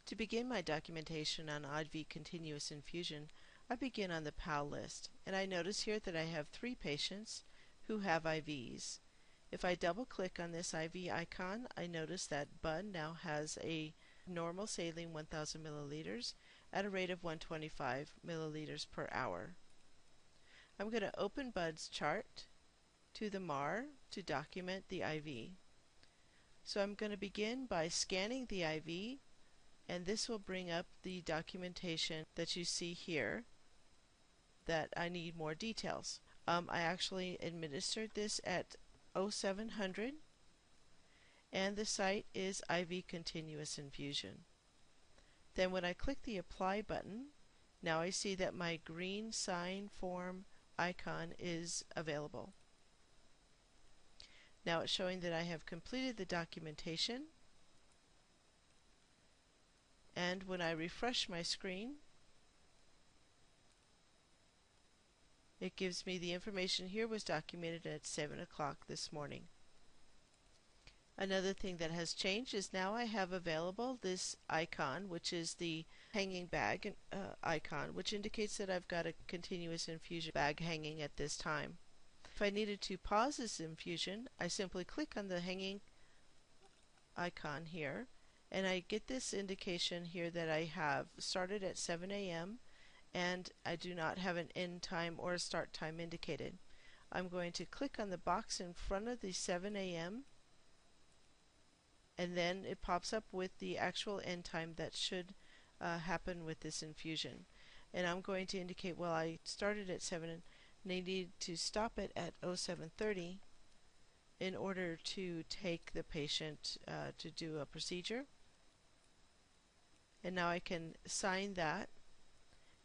To begin my documentation on IV continuous infusion, I begin on the PAL list, and I notice here that I have 3 patients who have IVs. If I double-click on this IV icon, I notice that Bud now has a normal saline 1000 milliliters at a rate of 125 milliliters per hour. I'm going to open Bud's chart to the MAR to document the IV. So I'm going to begin by scanning the IV, and this will bring up the documentation that you see here that I need more details. I actually administered this at 0700, and the site is IV continuous infusion. Then when I click the apply button, now I see that my green sign form icon is available. Now it's showing that I have completed the documentation, and when I refresh my screen, it gives me the information here was documented at 7 o'clock this morning. Another thing that has changed is now I have available this icon, which is the hanging bag icon, which indicates that I've got a continuous infusion bag hanging at this time. If I needed to pause this infusion, I simply click on the hanging icon here, and I get this indication here that I have started at 7 a.m. and I do not have an end time or a start time indicated. I'm going to click on the box in front of the 7 a.m. and then it pops up with the actual end time that should happen with this infusion. And I'm going to indicate, well, I started at 7 and I need to stop it at 0730 in order to take the patient to do a procedure. And now I can sign that,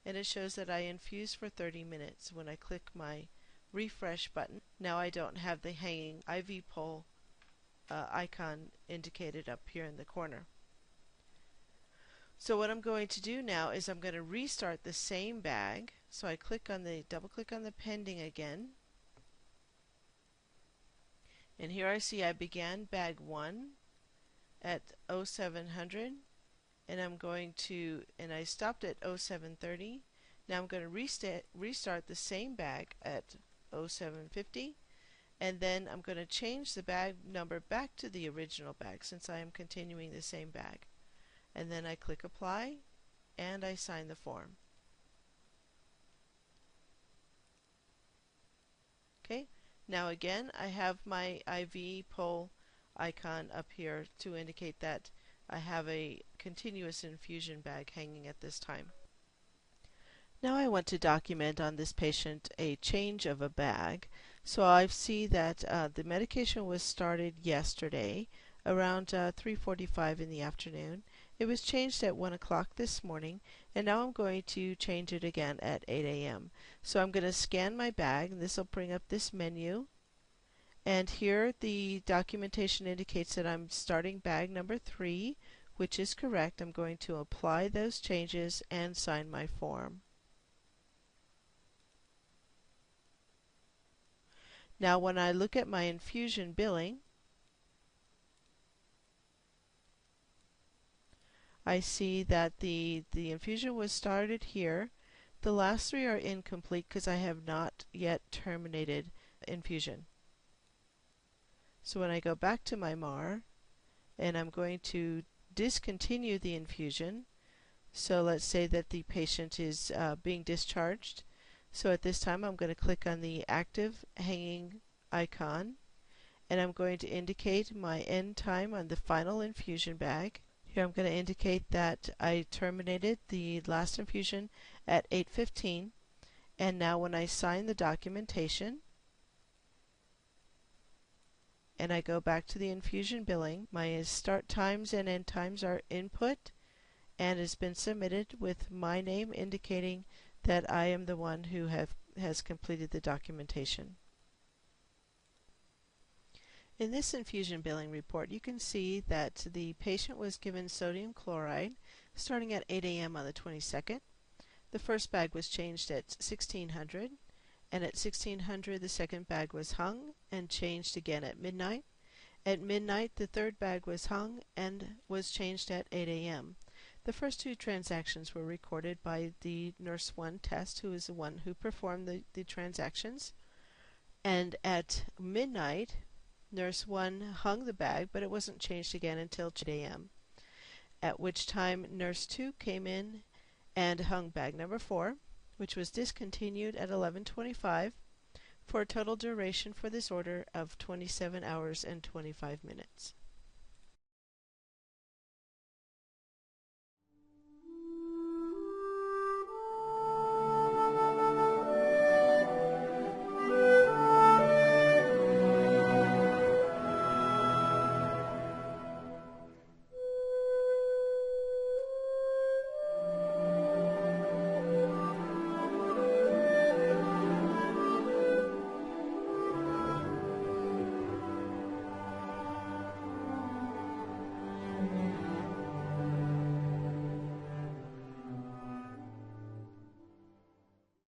and it shows that I infuse for 30 minutes. When I click my refresh button, now I don't have the hanging IV pole icon indicated up here in the corner. So what I'm going to do now is I'm going to restart the same bag. So I double click on the pending again, and here I see I began bag 1 at 0700, and I stopped at 0730. Now I'm going to restart the same bag at 0750, and then I'm going to change the bag number back to the original bag since I am continuing the same bag. And then I click apply and I sign the form. Okay, now again I have my IV pole icon up here to indicate that I have a continuous infusion bag hanging at this time. Now I want to document on this patient a change of a bag. So I see that the medication was started yesterday around 3:45 in the afternoon. It was changed at 1 o'clock this morning, and now I'm going to change it again at 8 a.m. So I'm going to scan my bag, and this will bring up this menu. And here the documentation indicates that I'm starting bag number 3, which is correct. I'm going to apply those changes and sign my form. Now when I look at my infusion billing, I see that the infusion was started here. The last 3 are incomplete because I have not yet terminated infusion. So when I go back to my MAR, and I'm going to discontinue the infusion, so let's say that the patient is being discharged. So at this time I'm going to click on the active hanging icon, and I'm going to indicate my end time on the final infusion bag. Here I'm going to indicate that I terminated the last infusion at 8:15, and now when I sign the documentation and I go back to the infusion billing, my start times and end times are input and has been submitted with my name indicating that I am the one who has completed the documentation. In this infusion billing report, you can see that the patient was given sodium chloride starting at 8 a.m. on the 22nd. The first bag was changed at 1600, and at 1600 the second bag was hung and changed again at midnight. At midnight the third bag was hung and was changed at 8 a.m. The first two transactions were recorded by the nurse 1 test, who is the one who performed the transactions. And at midnight, nurse 1 hung the bag, but it wasn't changed again until 2 a.m., at which time nurse 2 came in and hung bag number 4, which was discontinued at 11:25, for a total duration for this order of 27 hours and 25 minutes.